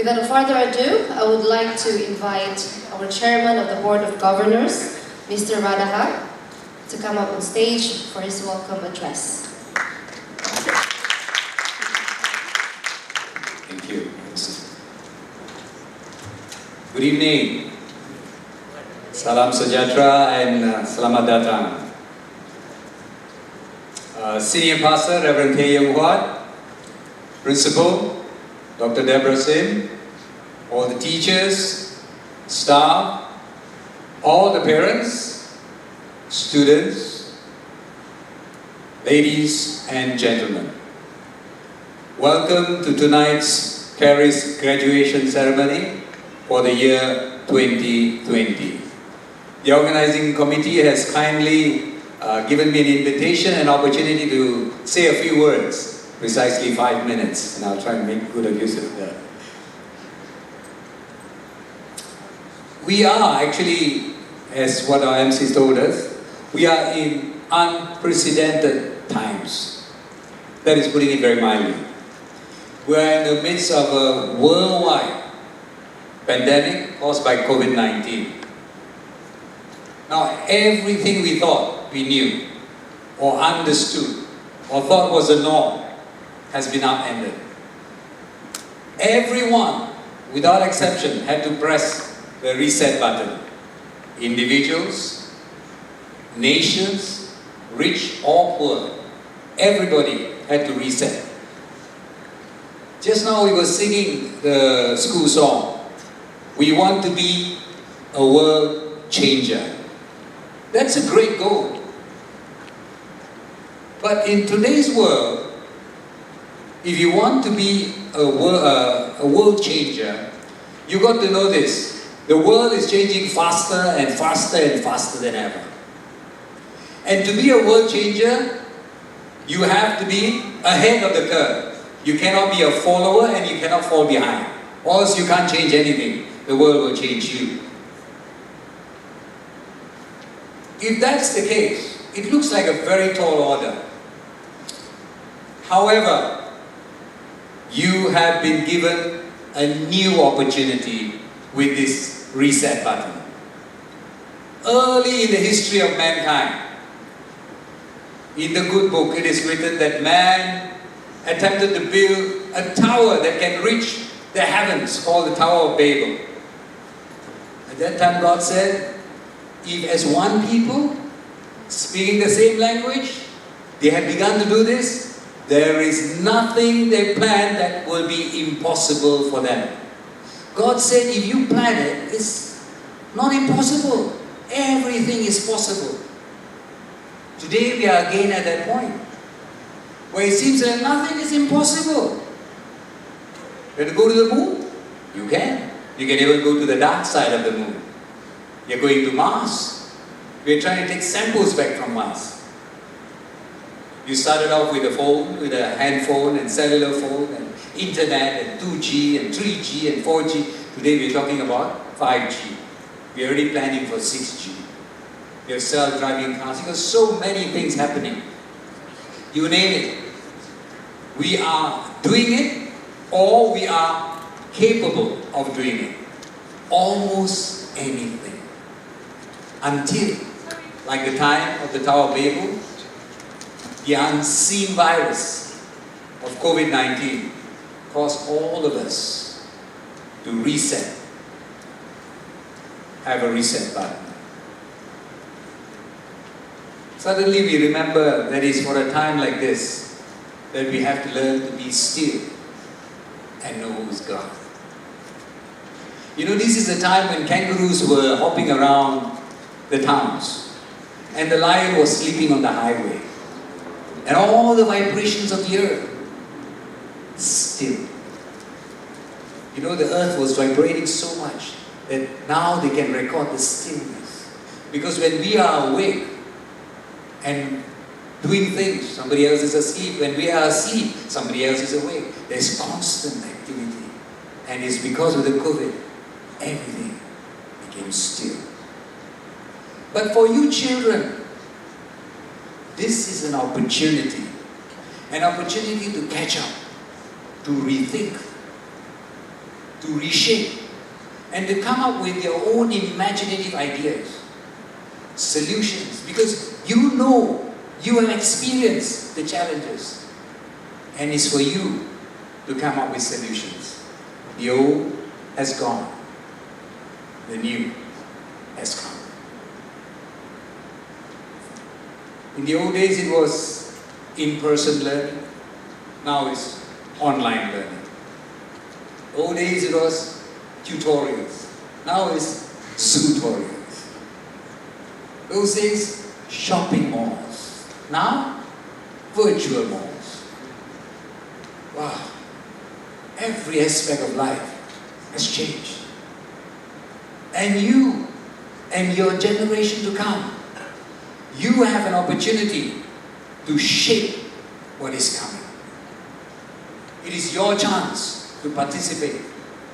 Without further ado, I would like to invite our Chairman of the Board of Governors, Mr. Radaha, to come up on stage for his welcome address. Thank you. Good evening. Salam sejahtera and selamat datang. Senior Pastor Reverend K. Young Huat, Principal Dr. Deborah Sim, all the teachers, staff, all the parents, students, ladies and gentlemen. Welcome to tonight's Charis graduation ceremony for the year 2020. The organizing committee has kindly given me an invitation and opportunity to say a few words, precisely 5 minutes, and I'll try and make good use of that. We are actually, as what our MCs told us, we are in unprecedented times. That is putting it very mildly. We are in the midst of a worldwide pandemic caused by COVID-19. Now, everything we thought we knew, or understood, or thought was the norm, has been upended. Everyone, without exception, had to press the reset button. Individuals, nations, rich or poor, everybody had to reset. Just now we were singing the school song, "We want to be a world changer." That's a great goal. But in today's world, if you want to be a world changer, you got to know this. The world is changing faster and faster and faster than ever. And to be a world changer, you have to be ahead of the curve. You cannot be a follower and you cannot fall behind. Or else you can't change anything. The world will change you. If that's the case, it looks like a very tall order. However, you have been given a new opportunity with this reset button. Early in the history of mankind, in the good book, it is written that man attempted to build a tower that can reach the heavens, called the Tower of Babel. At that time, God said, if as one people, speaking the same language, they had begun to do this, there is nothing they plan that will be impossible for them. God said, if you plan it, it's not impossible. Everything is possible. Today we are again at that point, where it seems that nothing is impossible. You want to go to the moon? You can. You can even go to the dark side of the moon. You're going to Mars. We're trying to take samples back from Mars. You started off with a phone, with a hand phone and cellular phone and internet and 2G and 3G and 4G. Today we're talking about 5G. We're already planning for 6G. We have self-driving cars. Because so many things happening. You name it. We are doing it, or we are capable of doing it. Almost anything. Until, like the time of the Tower of Babel, the unseen virus of COVID-19 caused all of us to reset, have a reset button. Suddenly we remember that it's for a time like this that we have to learn to be still and know who's God. You know, this is the time when kangaroos were hopping around the towns and the lion was sleeping on the highway. And all the vibrations of the earth, still. You know, the earth was vibrating so much that now they can record the stillness. Because when we are awake and doing things, somebody else is asleep. When we are asleep, somebody else is awake. There's constant activity. And it's because of the COVID, everything became still. But for you children, this is an opportunity to catch up, to rethink, to reshape, and to come up with your own imaginative ideas, solutions, because you know, you have experienced the challenges, and it's for you to come up with solutions. The old has gone, the new has come. In the old days it was in-person learning, now it's online learning. Old days it was tutorials, now it's Zootorials. Those days, shopping malls, now virtual malls. Wow, every aspect of life has changed. And you and your generation to come, you have an opportunity to shape what is coming. It is your chance to participate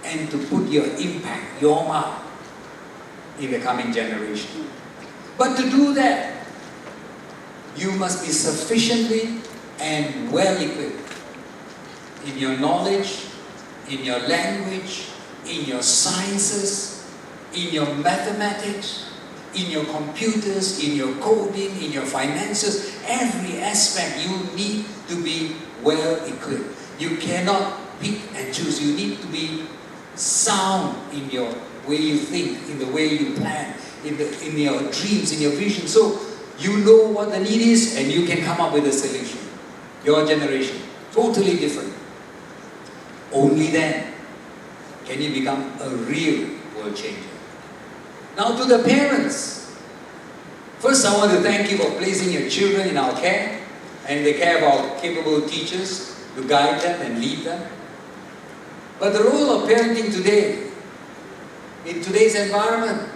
and to put your impact, your mark in the coming generation. But to do that, you must be sufficiently and well equipped in your knowledge, in your language, in your sciences, in your mathematics, in your computers, in your coding, in your finances. Every aspect you need to be well equipped. You cannot pick and choose. You need to be sound in your way you think, in the way you plan, in your dreams, in your vision. So you know what the need is and you can come up with a solution. Your generation, totally different. Only then can you become a real world changer. Now to the parents, first I want to thank you for placing your children in our care and in the care of our capable teachers to guide them and lead them. But the role of parenting today, in today's environment,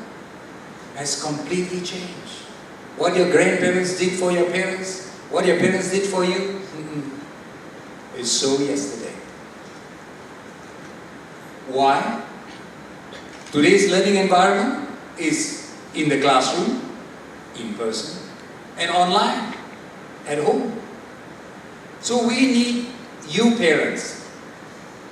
has completely changed. What your grandparents did for your parents, what your parents did for you, is so yesterday. Why? Today's learning environment is in the classroom, in person, and online, at home. So we need you parents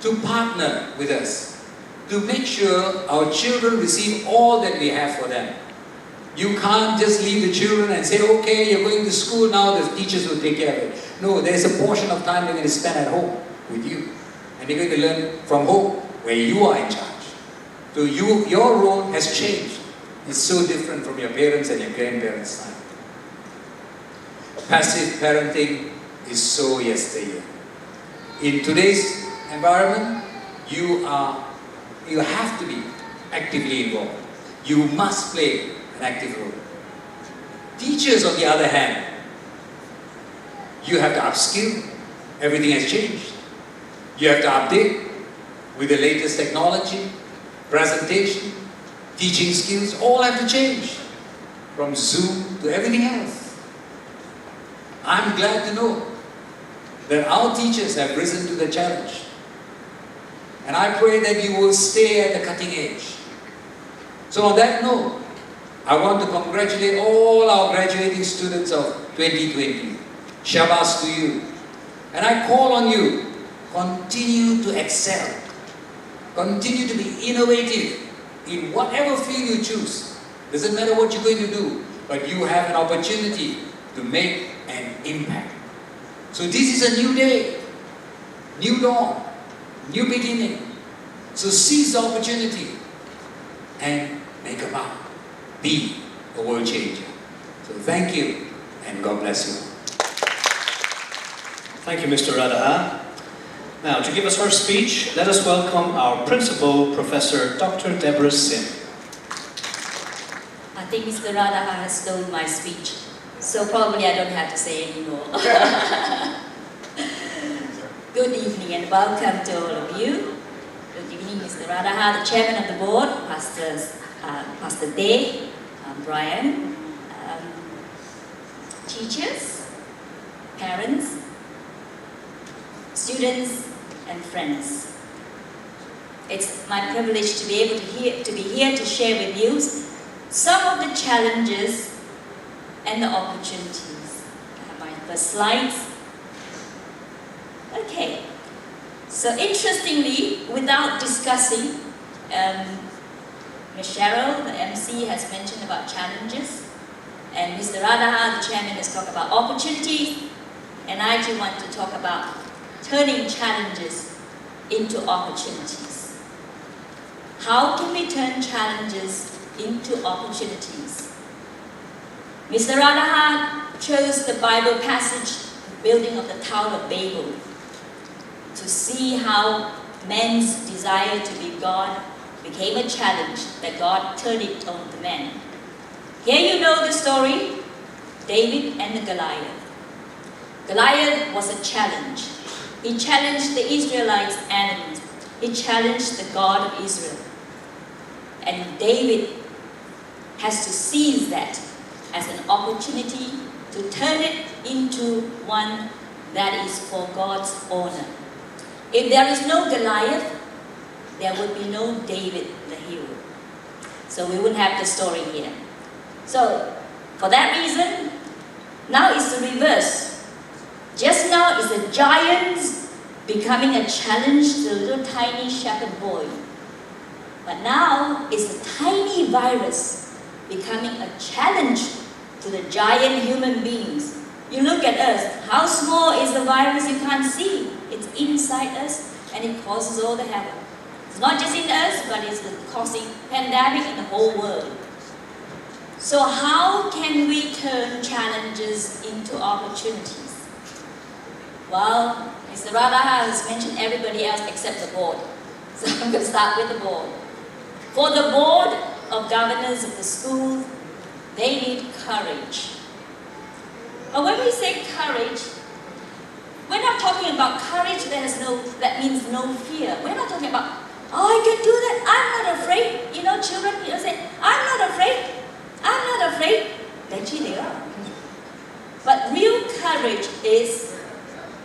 to partner with us to make sure our children receive all that we have for them. You can't just leave the children and say, okay, you're going to school now, the teachers will take care of it. No, there's a portion of time they're going to spend at home with you. And they're going to learn from home, where you are in charge. So your role has changed. It's so different from your parents and your grandparents' time. Passive parenting is so yesteryear. In today's environment, you have to be actively involved. You must play an active role. Teachers, on the other hand, you have to upskill. Everything has changed. You have to update with the latest technology, presentation, teaching skills, all have to change. From Zoom to everything else. I'm glad to know that our teachers have risen to the challenge. And I pray that you will stay at the cutting edge. So on that note, I want to congratulate all our graduating students of 2020. Shabas to you. And I call on you, continue to excel. Continue to be innovative in whatever field you choose. Doesn't matter what you're going to do, but you have an opportunity to make an impact. So this is a new day, new dawn, new beginning. So seize the opportunity and make a mark. Be a world changer. So thank you and God bless you. Thank you, Mr. Radaha. Now, to give us her speech, let us welcome our principal, Professor Dr. Deborah Sim. I think Mr. Radaha has stolen my speech, so probably I don't have to say anymore. Good evening and welcome to all of you. Good evening, Mr. Radaha, the chairman of the board, Pastor Day, Brian, teachers, parents, students, and friends. It's my privilege to be able to be here to share with you some of the challenges and the opportunities. I have my first slides. Okay, So interestingly, without discussing, Ms. Cheryl, the MC, has mentioned about challenges, and Mr. Radha, the chairman, has talked about opportunities, and I too want to talk about turning challenges into opportunities. How can we turn challenges into opportunities? Mr. Radha chose the Bible passage, the building of the Tower of Babel, to see how man's desire to be God became a challenge that God turned it on the man. Here you know the story, David and the Goliath. Goliath was a challenge. He challenged the Israelites' enemies. He challenged the God of Israel. And David has to seize that as an opportunity to turn it into one that is for God's honor. If there is no Goliath, there would be no David the hero. So we wouldn't have the story here. So, for that reason, now it's the reverse. Just now it's the giants becoming a challenge to the little tiny shepherd boy. But now it's the tiny virus becoming a challenge to the giant human beings. You look at us, how small is the virus? You can't see. It's inside us and it causes all the havoc. It's not just in us, but it's causing pandemic in the whole world. So how can we turn challenges into opportunities? Well, Mr. Radha has mentioned everybody else except the board. So I'm going to start with the board. For the board of governors of the school, they need courage. But when we say courage, we're not talking about courage that means no fear. We're not talking about, oh, I can do that, I'm not afraid. You know, children say, I'm not afraid. I'm not afraid. Actually, they are. But real courage is,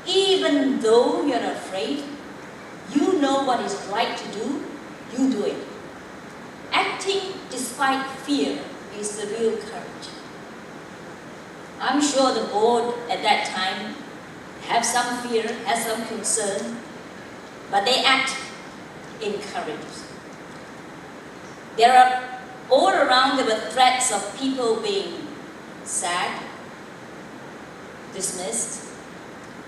even though you're afraid, you know what is right to do, you do it. Acting despite fear is the real courage. I'm sure the board at that time have some fear, has some concern, but they act in courage. There are all around there were threats of people being sacked, dismissed,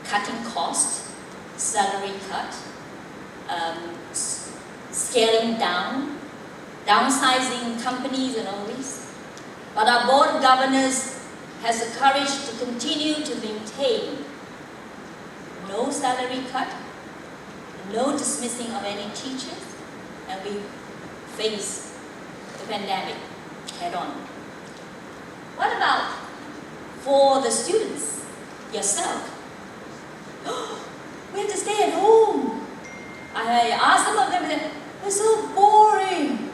cutting costs, salary cut, scaling down, downsizing companies and all this. But our board of governors has the courage to continue to maintain no salary cut, no dismissing of any teachers, and we face the pandemic head on. What about for the students, yourself? We have to stay at home. I asked some of them, it's so boring.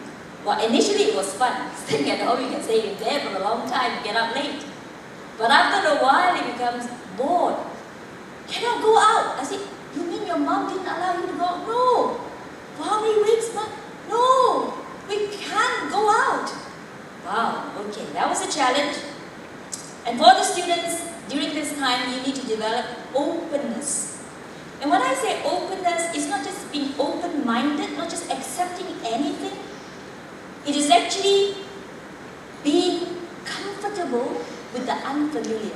Well, initially it was fun. Staying at home, you can stay in bed for a long time, get up late. But after a while, it becomes bored. Cannot go out. I said, you mean your mom didn't allow you to go out? No. For how many weeks? No. We can't go out. Wow, okay, that was a challenge. And for the students, during this time, you need to develop openness. And when I say openness, it's not just being open-minded, not just accepting anything. It is actually being comfortable with the unfamiliar.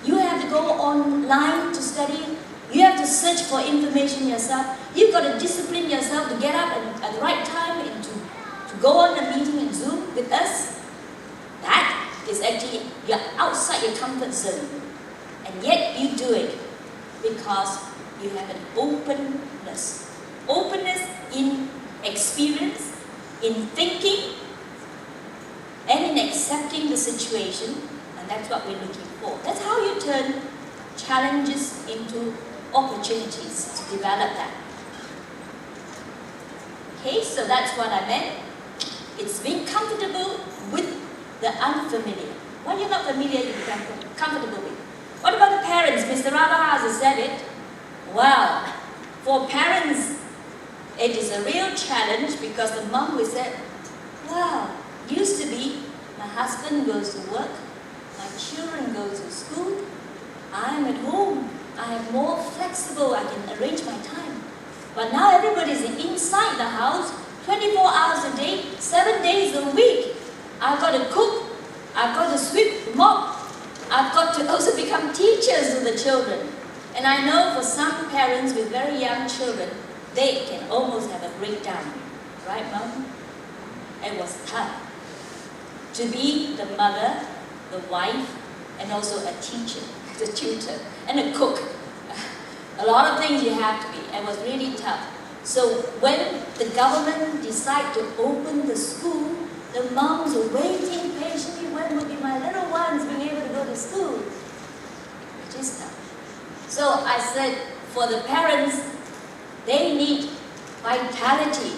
You have to go online to study. You have to search for information yourself. You've got to discipline yourself to get up at the right time and to go on a meeting in Zoom with us. That is actually, you're outside your comfort zone. And yet you do it because you have an openness. Openness in experience, in thinking, and in accepting the situation. And that's what we're looking for. That's how you turn challenges into opportunities to develop that. Okay, so that's what I meant. It's being comfortable with the unfamiliar. What you're not familiar, you become comfortable with. What about the parents? Mr. Radha has said it. Wow, for parents, it is a real challenge because the mom will say, wow, used to be my husband goes to work, my children go to school, I'm at home. I am more flexible, I can arrange my time. But now everybody is inside the house, 24 hours a day, 7 days a week. I've got to cook, I've got to sweep, mop, I've got to also become teachers of the children. And I know for some parents with very young children, they can almost have a breakdown. Right, Mom? It was tough to be the mother, the wife, and also a teacher, the tutor, and a cook. A lot of things you have to be. It was really tough. So when the government decided to open the school, the moms were waiting patiently. When will be my little ones being able to go to school? Which is tough. So I said, for the parents, they need vitality.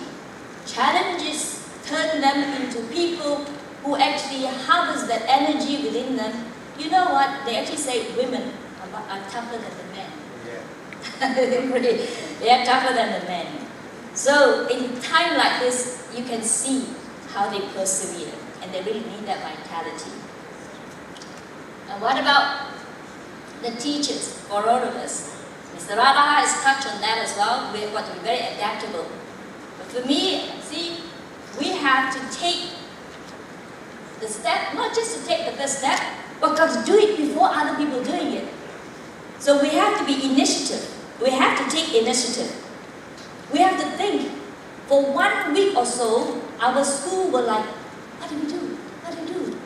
Challenges turn them into people who actually harvest that energy within them. You know what? They actually say women are tougher than the men. They are tougher than the men. So in time like this, you can see how they persevere, and they really need that vitality. And what about the teachers, for all of us? Mr. Radha has touched on that as well. We've got to be very adaptable. But for me, see, we have to take the step, not just to take the first step, but got to do it before other people doing it. So we have to be initiative. We have to take initiative. We have to think. For 1 week or so, our school were like, what do we do? What do we do?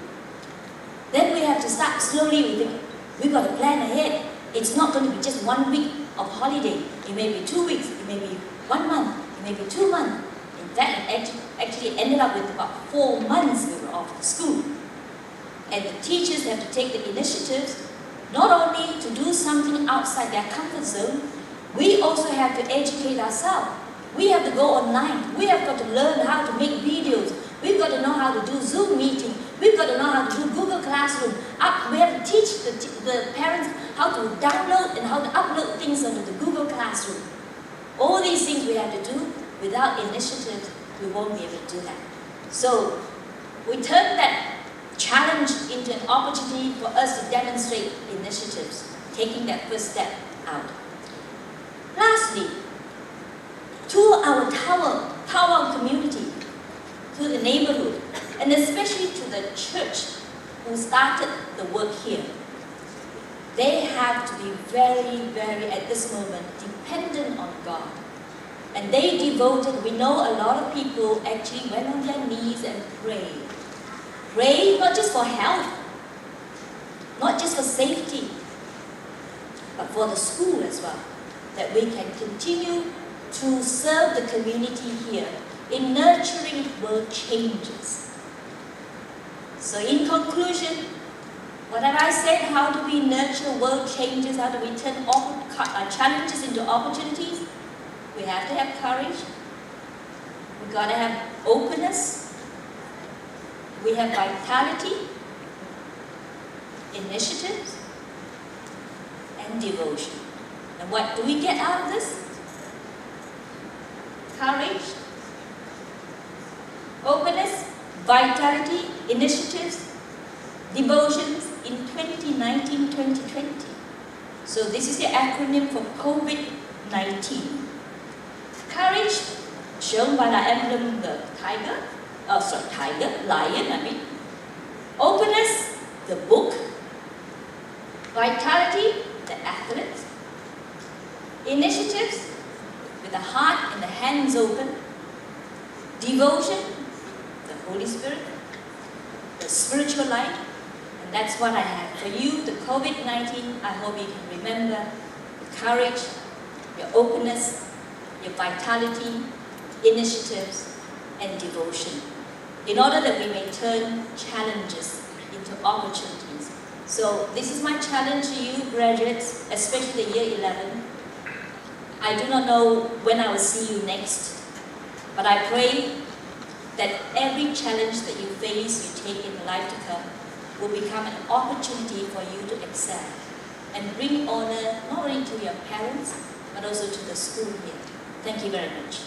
Then we have to start slowly. We think, we've got to plan ahead. It's not going to be just 1 week of holiday. It may be 2 weeks. It may be 1 month. It may be 2 months. In fact, it actually ended up with about 4 months we were off school. And the teachers have to take the initiatives, not only to do something outside their comfort zone, we also have to educate ourselves. We have to go online. We have got to learn how to make videos. We've got to know how to do Zoom meeting. We've got to know how to do Google Classroom. We have to teach the parents how to download and how to upload things onto the Google Classroom. All these things we have to do. Without initiative, we won't be able to do that. So we turn that challenge into an opportunity for us to demonstrate initiatives, taking that first step out. Lastly, to our tower community, to the neighborhood, and especially to the church who started the work here. They have to be very, very, at this moment, dependent on God. And they devoted, we know a lot of people actually went on their knees and prayed. Pray not just for health, not just for safety, but for the school as well, that we can continue to serve the community here in nurturing world changes. So in conclusion, what have I said? How do we nurture world changes? How do we turn challenges into opportunities? We have to have courage. We've got to have openness. We have vitality, initiatives, and devotion. And what do we get out of this? Courage, openness, vitality, initiatives, devotions in 2019-2020. So this is the acronym for COVID-19. Courage, shown by the emblem, the lion. Openness, the book. Vitality, the athletes. Initiatives, with the heart and the hands open. Devotion, the Holy Spirit. The spiritual light. And that's what I have for you, the COVID-19. I hope you can remember the courage, your openness, your vitality, initiatives, and devotion, in order that we may turn challenges into opportunities. So this is my challenge to you, graduates, especially the year 11. I do not know when I will see you next, but I pray that every challenge that you face, you take in the life to come, will become an opportunity for you to excel and bring honor not only to your parents, but also to the school here. Thank you very much.